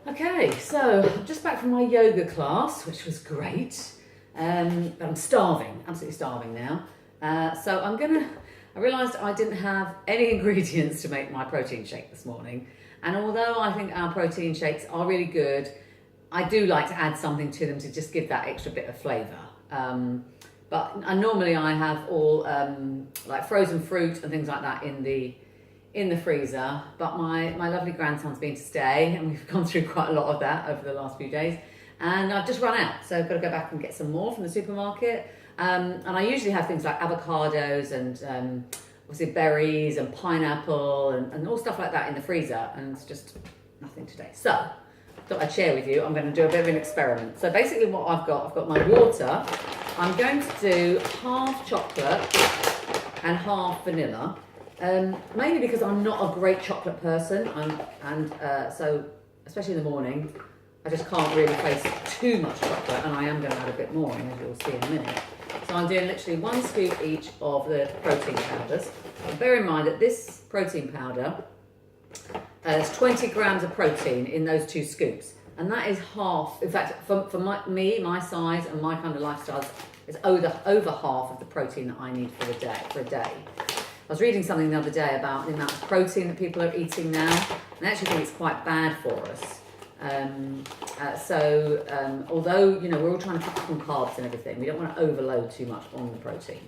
Okay, so I'm just back from my yoga class, which was great. But I'm starving, absolutely starving now. I realised I didn't have any ingredients to make my protein shake this morning. And although I think our protein shakes are really good, I do like to add something to them to just give that extra bit of flavour. But normally I have all like frozen fruit and things like that in the freezer, but my lovely grandson's been to stay and we've gone through quite a lot of that over the last few days, and I've just run out, so I've got to go back and get some more from the supermarket. And I usually have things like avocados and obviously berries and pineapple and all stuff like that in the freezer, and it's just nothing today. So I thought I'd share with you. I'm going to do a bit of an experiment. So basically what I've got my water. I'm going to do half chocolate and half vanilla. Mainly because I'm not a great chocolate person, so especially in the morning, I just can't really face too much chocolate, and I am going to add a bit more, as you'll see in a minute. So I'm doing literally 1 scoop each of the protein powders. And bear in mind that this protein powder has 20 grams of protein in those 2 scoops, and that is half. In fact, for my size and my kind of lifestyle, it's over half of the protein that I need for a day. I was reading something the other day about the amount of protein that people are eating now, and I actually think it's quite bad for us. Although we're all trying to cut on carbs and everything, we don't want to overload too much on the protein.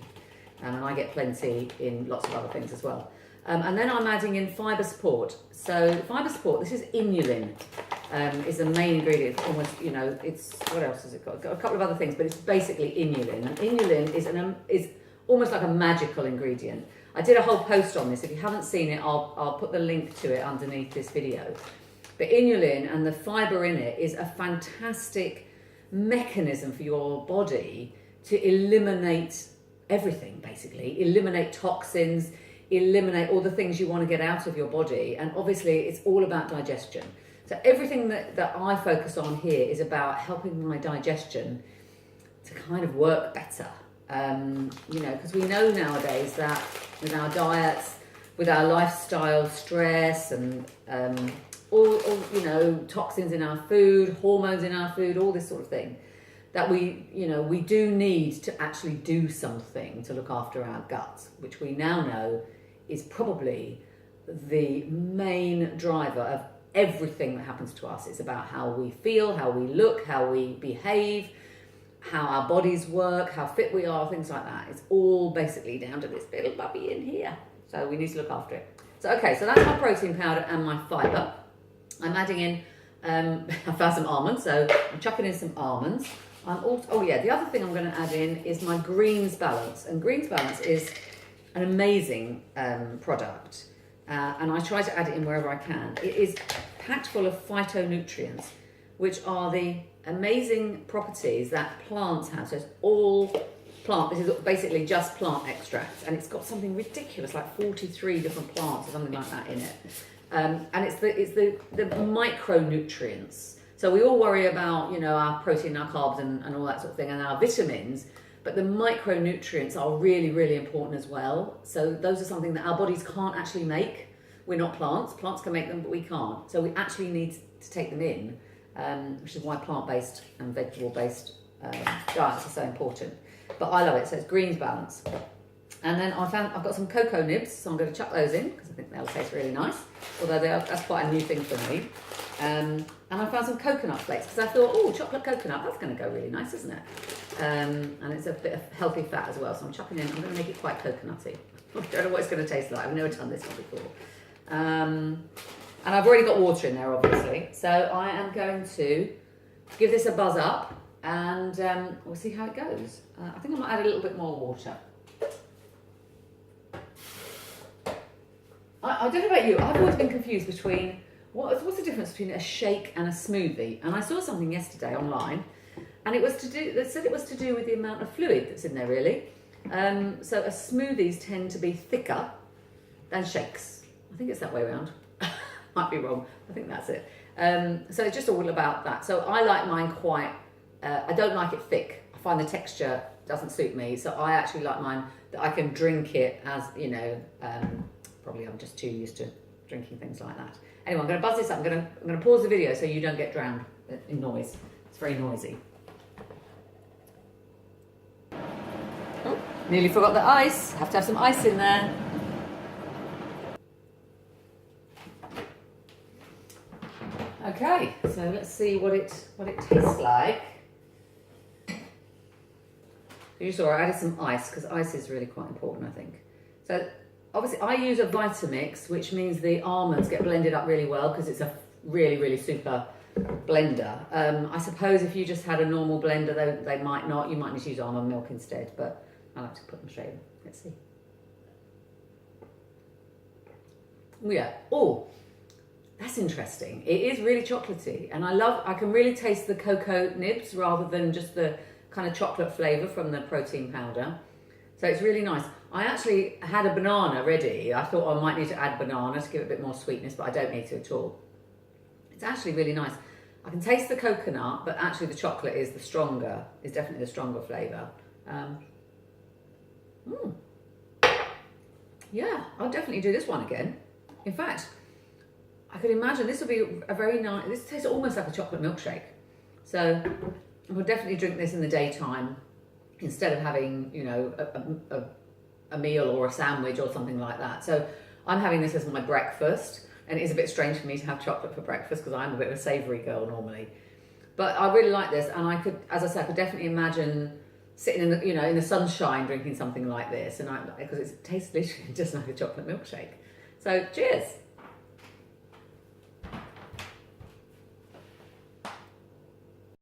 And I get plenty in lots of other things as well. And then I'm adding in fibre support. So fibre support, this is inulin, is the main ingredient. Almost, it's, what else has it got? It's got a couple of other things, but it's basically inulin. And inulin is almost like a magical ingredient. I did a whole post on this. If you haven't seen it, I'll put the link to it underneath this video. But inulin and the fibre in it is a fantastic mechanism for your body to eliminate everything, basically. Eliminate toxins, eliminate all the things you want to get out of your body. And obviously, it's all about digestion. So everything that I focus on here is about helping my digestion to kind of work better. Because we know nowadays that with our diets, with our lifestyle, stress and all toxins in our food, hormones in our food, all this sort of thing, that we do need to actually do something to look after our gut, which we now know is probably the main driver of everything that happens to us. It's about how we feel, how we look, how we behave, how our bodies work, how fit we are, things like that. It's all basically down to this little puppy in here. So we need to look after it. So that's my protein powder and my fibre. I'm adding in, I found some almonds, so I'm chucking in some almonds. The other thing I'm going to add in is my greens balance. And greens balance is an amazing product. And I try to add it in wherever I can. It is packed full of phytonutrients, which are the amazing properties that plants have. So it's all plant. This is basically just plant extracts, and it's got something ridiculous, like 43 different plants or something like that in it. And it's the micronutrients. So we all worry about our protein, our carbs, and all that sort of thing, and our vitamins. But the micronutrients are really, really important as well. So those are something that our bodies can't actually make. We're not plants. Plants can make them, but we can't. So we actually need to take them in, which is why plant-based and vegetable-based diets are so important. But I love it. So it's greens balance. And then I've got some cocoa nibs, so I'm going to chuck those in because I think they'll taste really nice. Although that's quite a new thing for me. And I found some coconut flakes because I thought, chocolate coconut, that's going to go really nice, isn't it? And it's a bit of healthy fat as well. So I'm chucking in. I'm going to make it quite coconutty. I don't know what it's going to taste like. I've never done this one before. And I've already got water in there, obviously. So I am going to give this a buzz up, and we'll see how it goes. I think I might add a little bit more water. I don't know about you, I've always been confused between what's the difference between a shake and a smoothie. And I saw something yesterday online, and they said it was to do with the amount of fluid that's in there, really. So smoothies tend to be thicker than shakes. I think it's that way around. Might be wrong. I think that's it. So it's just all about that. So I like mine quite, I don't like it thick. I find the texture doesn't suit me. So I actually like mine that I can drink it as, probably I'm just too used to drinking things like that. Anyway, I'm going to buzz this up. I'm going to pause the video so you don't get drowned in noise. It's very noisy. Oh, nearly forgot the ice. Have to have some ice in there. Okay, so let's see what it tastes like. You saw I added some ice because ice is really quite important, I think. So obviously I use a Vitamix, which means the almonds get blended up really well because it's a really, really super blender. I suppose if you just had a normal blender, though, they might not. You might need to use almond milk instead, but I like to put them straight in. Let's see. Oh, yeah. Oh, that's interesting. It is really chocolatey, and I can really taste the cocoa nibs rather than just the kind of chocolate flavour from the protein powder. So it's really nice. I actually had a banana ready. I thought I might need to add banana to give it a bit more sweetness, but I don't need to at all. It's actually really nice. I can taste the coconut, but actually the chocolate is definitely the stronger flavour. Yeah, I'll definitely do this one again. In fact, I could imagine this would be a very nice, this tastes almost like a chocolate milkshake. So I would definitely drink this in the daytime instead of having, you know, a meal or a sandwich or something like that. So I'm having this as my breakfast, and it is a bit strange for me to have chocolate for breakfast because I'm a bit of a savoury girl normally. But I really like this, and I could, as I said, I could definitely imagine sitting in the, you know, in the sunshine drinking something like this, and because it tastes literally just like a chocolate milkshake. So cheers.